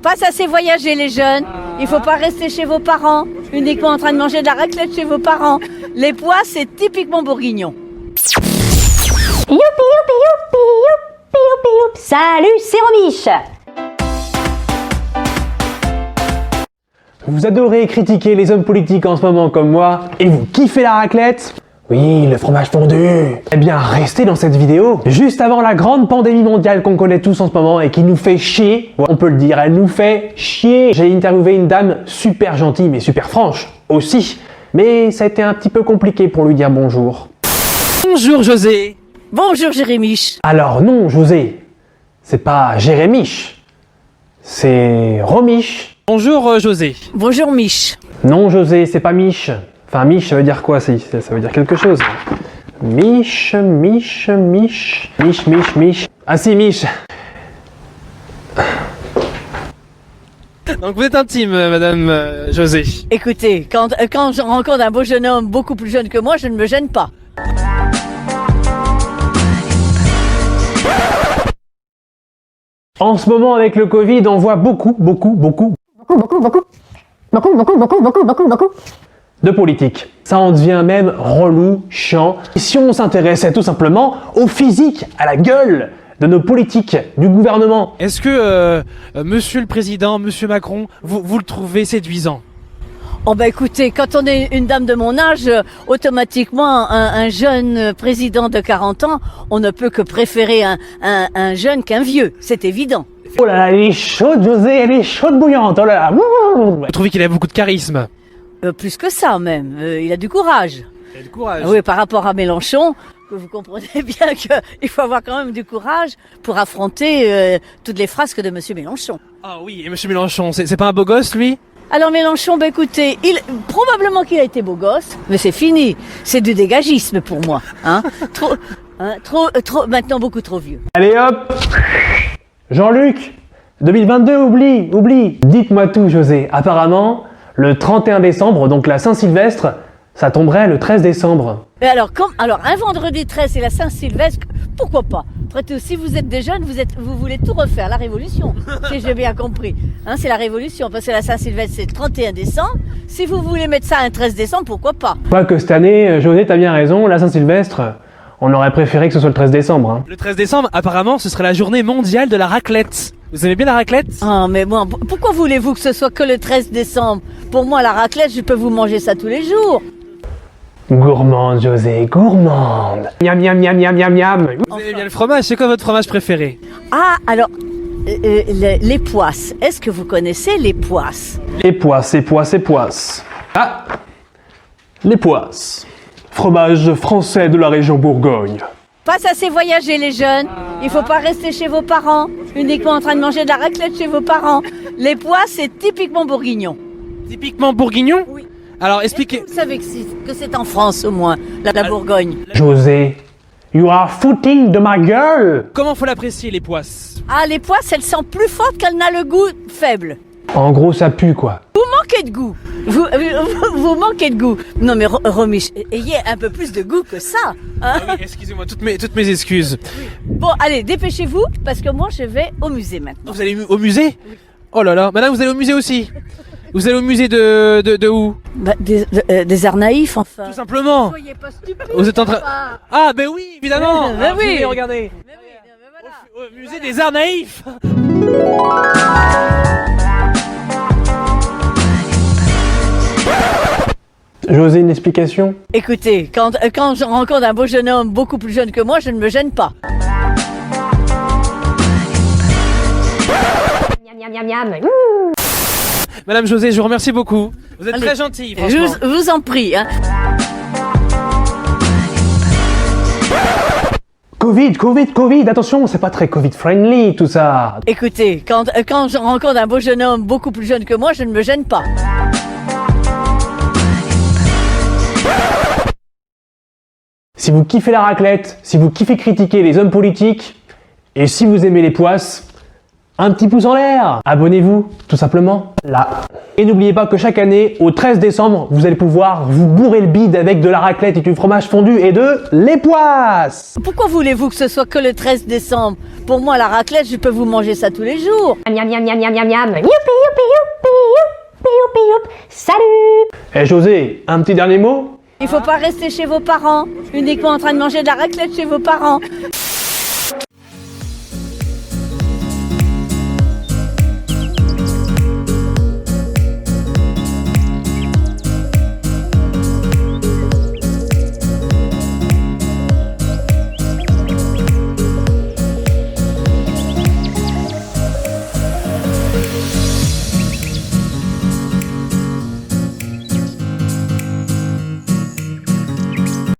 Pas assez voyager les jeunes. Il faut pas rester chez vos parents, uniquement en train de manger de la raclette chez vos parents. Les pois, c'est typiquement bourguignon. Youpi, youpi, youpi, youpi, youpi, youpi. Salut, c'est Romiche. Vous adorez critiquer les hommes politiques en ce moment comme moi, et vous kiffez la raclette? Oui, le fromage fondu. Eh bien, restez dans cette vidéo juste avant la grande pandémie mondiale qu'on connaît tous en ce moment et qui nous fait chier. Ouais, on peut le dire, elle nous fait chier. J'ai interviewé une dame super gentille mais super franche aussi. Mais ça a été un petit peu compliqué pour lui dire bonjour. Bonjour José. Bonjour Jérémiche. Alors non, José, c'est pas Jérémiche, c'est Romiche. Bonjour José. Bonjour Mich. Non José, c'est pas Mich. Enfin, Mich, ça veut dire quoi? Ça veut dire quelque chose. Mich. Ah si, Mich. Donc vous êtes intime, madame José. Écoutez, quand je rencontre un beau jeune homme beaucoup plus jeune que moi, je ne me gêne pas. En ce moment, avec le Covid, on voit beaucoup de politique. Ça en devient même relou, chiant. Et si on s'intéressait tout simplement au physique, à la gueule de nos politiques, du gouvernement. Est-ce que monsieur le président, monsieur Macron, vous le trouvez séduisant? Oh bah écoutez, quand on est une dame de mon âge, automatiquement un jeune président de 40 ans, on ne peut que préférer un jeune qu'un vieux, c'est évident. Oh là là, elle est chaude, José, elle est chaude bouillante, oh là là. Vous trouvez qu'il a beaucoup de charisme? Plus que ça même, il a du courage. Il a du courage. Oui, par rapport à Mélenchon, vous comprenez bien qu'il faut avoir quand même du courage pour affronter toutes les frasques de monsieur Mélenchon. Ah oui, et monsieur Mélenchon, c'est pas un beau gosse lui? Alors Mélenchon, bah écoutez, probablement qu'il a été beau gosse, mais c'est fini. C'est du dégagisme pour moi, hein. Trop, maintenant beaucoup trop vieux. Allez hop, Jean-Luc, 2022, oublie. Dites-moi tout, José. Apparemment, le 31 décembre, donc la Saint-Sylvestre, ça tomberait le 13 décembre. Et alors, un vendredi 13 et la Saint-Sylvestre, pourquoi pas? Après tout, si vous êtes des jeunes, vous voulez tout refaire, la Révolution, si j'ai bien compris. Hein, c'est la Révolution, parce que la Saint-Sylvestre, c'est le 31 décembre. Si vous voulez mettre ça un 13 décembre, pourquoi pas? Quoique cette année, José, t'as bien raison, la Saint-Sylvestre, on aurait préféré que ce soit le 13 décembre. Hein. Le 13 décembre, apparemment, ce serait la journée mondiale de la raclette. Vous aimez bien la raclette? Ah, mais bon, pourquoi voulez-vous que ce soit que le 13 décembre? Pour moi, la raclette, je peux vous manger ça tous les jours. Gourmande, José, gourmande. Miam. Vous aimez bien le fromage? C'est quoi votre fromage préféré? Ah, alors, les poisses. Est-ce que vous connaissez les poisses? Les poisses. Ah, les poisses. Fromage français de la région Bourgogne. Pas assez voyager les jeunes. Il faut pas rester chez vos parents, uniquement en train de manger de la raclette chez vos parents. Les pois, c'est typiquement bourguignon. Typiquement bourguignon? Oui. Alors expliquez. Vous savez que c'est en France au moins, la Bourgogne. José, you are footing de ma gueule. Comment faut l'apprécier les poisses? Ah, les poisses, elles sont plus fortes qu'elles n'a le goût faible. En gros, ça pue quoi. Vous manquez de goût. Vous manquez de goût. Non mais Romiche, ayez un peu plus de goût que ça. Hein? Ah oui, excusez-moi, toutes mes excuses. Bon, allez, dépêchez-vous, parce que moi je vais au musée maintenant. Vous allez au musée? Oh là là, madame, vous allez au musée aussi? Vous allez au musée de où? Bah, des arts naïfs, enfin. Tout simplement. Soyez pas stupides. Vous êtes en train... Ah ben oui, évidemment. Ben oui. Regardez. Mais voilà. Au musée des arts naïfs. José, une explication? Écoutez, quand je rencontre un beau jeune homme beaucoup plus jeune que moi, je ne me gêne pas. Miam. Madame José, je vous remercie beaucoup. Vous êtes Allez. très gentille, franchement. Je vous en prie. Hein. Covid, attention, c'est pas très Covid-friendly tout ça. Écoutez, quand je rencontre un beau jeune homme beaucoup plus jeune que moi, je ne me gêne pas. Si vous kiffez la raclette, si vous kiffez critiquer les hommes politiques, et si vous aimez les poisses, un petit pouce en l'air. Abonnez-vous, tout simplement, là. Et n'oubliez pas que chaque année, au 13 décembre, vous allez pouvoir vous bourrer le bide avec de la raclette et du fromage fondu et de l'époisse. Pourquoi voulez-vous que ce soit que le 13 décembre? Pour moi, la raclette, je peux vous manger ça tous les jours. Miam miam miam miam miam miam. Youpi youpi youpi youpi youpi youpi. Salut. Eh José, un petit dernier mot? Il faut pas rester chez vos parents, uniquement en train de manger de la raclette chez vos parents.